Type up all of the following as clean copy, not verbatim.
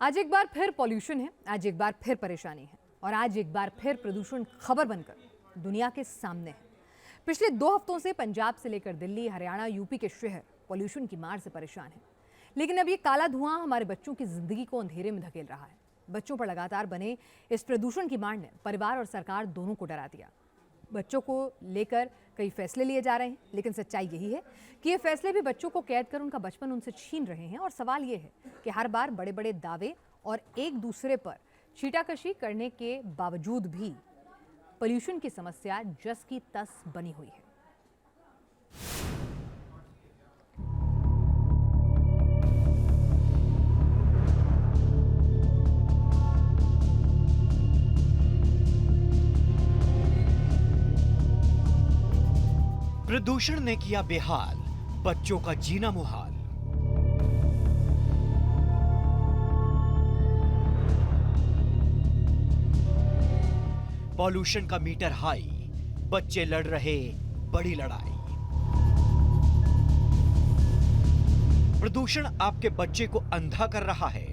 आज एक बार फिर पॉल्यूशन है, आज एक बार फिर परेशानी है और आज एक बार फिर प्रदूषण खबर बनकर दुनिया के सामने है। पिछले 2 हफ्तों से पंजाब से लेकर दिल्ली, हरियाणा, यूपी के शहर पॉल्यूशन की मार से परेशान हैं। लेकिन अब ये काला धुआं हमारे बच्चों की जिंदगी को अंधेरे में धकेल रहा है। बच्चों पर लगातार बने इस प्रदूषण की मार ने परिवार और सरकार दोनों को डरा दिया। बच्चों को लेकर कई फैसले लिए जा रहे हैं, लेकिन सच्चाई यही है कि ये फैसले भी बच्चों को कैद कर उनका बचपन उनसे छीन रहे हैं। और सवाल ये है कि हर बार बड़े बड़े दावे और एक दूसरे पर छीटाकशी करने के बावजूद भी पोल्यूशन की समस्या जस की तस बनी हुई है। प्रदूषण ने किया बेहाल बच्चों का जीना मुहाल। पॉल्यूशन का मीटर हाई, बच्चे लड़ रहे बड़ी लड़ाई। प्रदूषण आपके बच्चे को अंधा कर रहा है।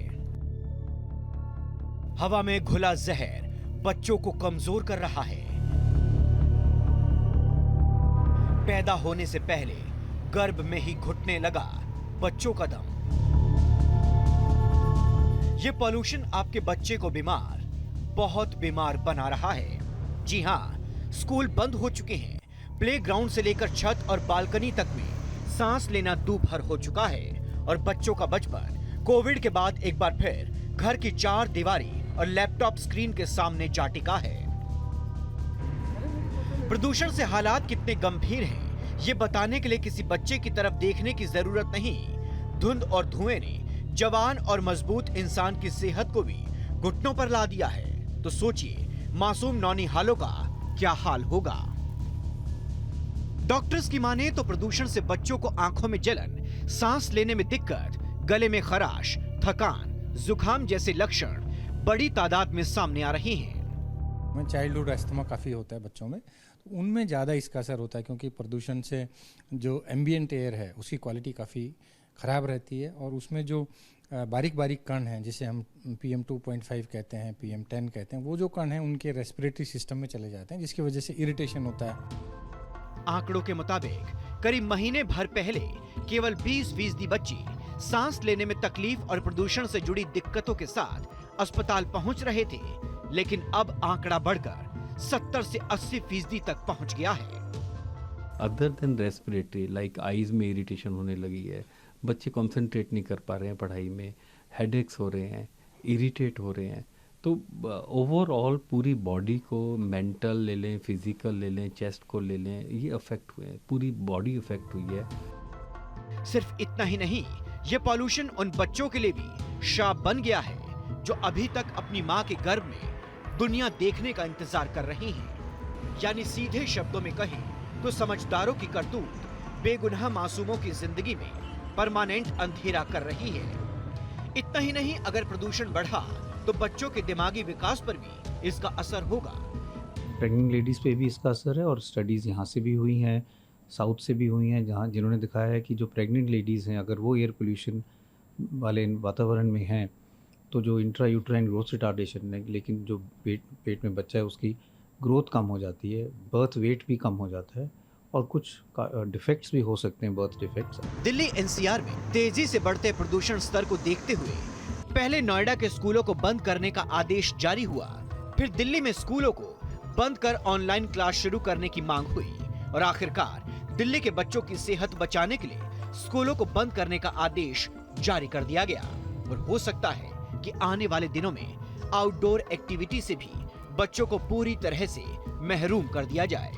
हवा में घुला जहर बच्चों को कमजोर कर रहा है। पैदा होने से पहले गर्भ में ही घुटने लगा बच्चों का दम। ये पॉल्यूशन आपके बच्चे को बीमार, बहुत बीमार बना रहा है। जी हां, स्कूल बंद हो चुके हैं। प्लेग्राउंड से लेकर छत और बालकनी तक में सांस लेना दूभर हो चुका है। और बच्चों का बचपन कोविड के बाद एक बार फिर घर की 4 दीवारी और लैपटॉप स्क्रीन के सामने जा टिका है। प्रदूषण से हालात कितने गंभीर हैं, ये बताने के लिए किसी बच्चे की तरफ देखने की जरूरत नहीं। धुंध और धुएं ने जवान और मजबूत इंसान की सेहत को भी घुटनों पर ला दिया है। तो सोचिए मासूम नौनिहालों का क्या हाल होगा। डॉक्टर्स की माने तो प्रदूषण से बच्चों को आंखों में जलन, सांस लेने में दिक्कत, गले में खराश, थकान, जुकाम जैसे लक्षण बड़ी तादाद में सामने आ रहे हैं। चाइल्डहुड अस्थमा काफ़ी होता है बच्चों में, तो उनमें ज़्यादा इसका असर होता है क्योंकि प्रदूषण से जो एम्बियंट एयर है उसकी क्वालिटी काफ़ी ख़राब रहती है। और उसमें जो बारीक बारीक कण हैं, जिसे हम PM 2.5 कहते हैं, PM 10 कहते हैं, वो जो कण हैं उनके रेस्पिरेटरी सिस्टम में चले जाते हैं, जिसकी वजह से इरिटेशन होता है। आंकड़ों के मुताबिक करीब महीने भर पहले केवल 20% बच्चे सांस लेने में तकलीफ और प्रदूषण से जुड़ी दिक्कतों के साथ अस्पताल पहुंच रहे थे। लेकिन अब आंकड़ा बढ़कर 70 से 80% तक पहुंच गया है। Other than respiratory, like eyes में इरिटेशन होने लगी है, बच्चे कंसंट्रेट नहीं कर पा रहे हैं पढ़ाई में, हेडेक्स हो रहे हैं, इरिटेट हो रहे हैं। तो ओवरऑल पूरी बॉडी को, मेंटल ले लें, फिजिकल ले लें, चेस्ट को ले लें, ये अफेक्ट हुए हैं, पूरी बॉडी अफेक्ट हुई है। सिर्फ इतना ही नहीं, ये पॉल्यूशन उन बच्चों के लिए भी शाप बन गया है जो अभी तक अपनी माँ के गर्भ में दुनिया देखने का इंतजार कर रही हैं। यानी सीधे शब्दों में कहें तो समझदारों की करतूत बेगुनाह मासूमों की जिंदगी में परमानेंट अंधेरा कर रही है। इतना ही नहीं, अगर प्रदूषण बढ़ा तो बच्चों के दिमागी विकास पर भी इसका असर होगा। प्रेग्नेंट लेडीज़ पे भी इसका असर है और स्टडीज़ यहाँ से भी हुई हैं, साउथ से भी हुई हैं, जहाँ जिन्होंने दिखाया है कि जो प्रेग्नेंट लेडीज़ हैं, अगर वो एयर पोल्यूशन वाले वातावरण में हैं तो जो इंट्रा यूट्राइन ग्रोथ रिटार्डेशन है, लेकिन जो पेट में बच्चा है उसकी ग्रोथ कम हो जाती है, बर्थ वेट भी कम हो जाता है और कुछ डिफेक्ट्स भी हो सकते हैं, बर्थ डिफेक्ट्स। दिल्ली NCR में तेजी से बढ़ते प्रदूषण स्तर को देखते हुए पहले नोएडा के स्कूलों को बंद करने का आदेश जारी हुआ। फिर दिल्ली में स्कूलों को बंद कर ऑनलाइन क्लास शुरू करने की मांग हुई और आखिरकार दिल्ली के बच्चों की सेहत बचाने के लिए स्कूलों को बंद करने का आदेश जारी कर दिया गया। और हो सकता है कि आने वाले दिनों में आउटडोर एक्टिविटी से भी बच्चों को पूरी तरह से महरूम कर दिया जाए।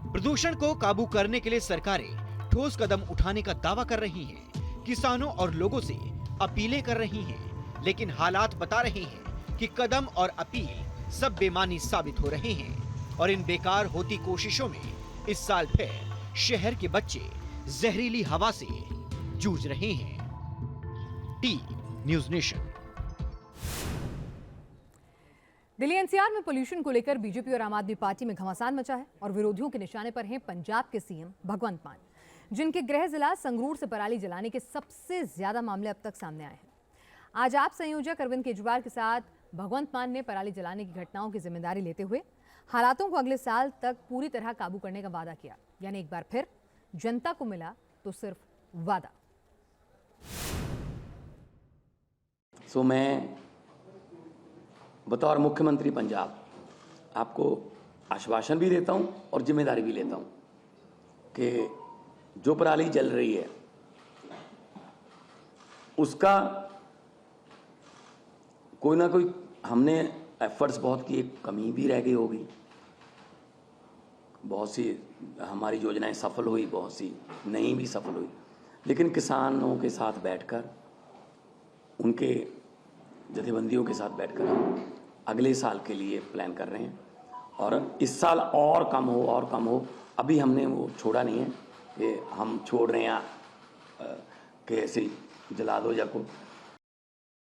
प्रदूषण को काबू करने के लिए सरकारें ठोस कदम उठाने का दावा कर रही हैं, किसानों और लोगों से अपीलें कर रही हैं, लेकिन हालात बता रहे हैं कि कदम और अपील सब बेमानी साबित हो रहे हैं। और इन बेकार होती कोशिशों में इस साल फिर शहर के बच्चे जहरीली हवा से जूझ रहे हैं। T news nation. Delhi NCR में पोल्यूशन को लेकर बीजेपी और आम आदमी पार्टी में घमासान मचा है और विरोधियों के निशाने पर हैं पंजाब के CM भगवंत मान, जिनके गृह जिला संगरूर से पराली जलाने के सबसे ज्यादा मामले अब तक सामने आए हैं। आज आप संयोजक अरविंद केजरीवाल के साथ भगवंत मान ने पराली जलाने की घटनाओं की जिम्मेदारी लेते हुए हालातों को अगले साल तक पूरी तरह काबू करने का वादा किया। यानी एक बार फिर जनता को मिला तो सिर्फ वादा। सो मैं बतौर मुख्यमंत्री पंजाब आपको आश्वासन भी देता हूं और जिम्मेदारी भी लेता हूं कि जो पराली जल रही है उसका कोई ना कोई हमने एफर्ट्स बहुत किए, कमी भी रह गई होगी, बहुत सी हमारी योजनाएं सफल हुई, बहुत सी नहीं भी सफल हुई, लेकिन किसानों के साथ बैठकर, उनके जथेबंदियों के साथ बैठकर हम अगले साल के लिए प्लान कर रहे हैं। और इस साल और कम हो, अभी हमने वो छोड़ा नहीं है कि हम छोड़ रहे हैं कि ऐसे जला दो या को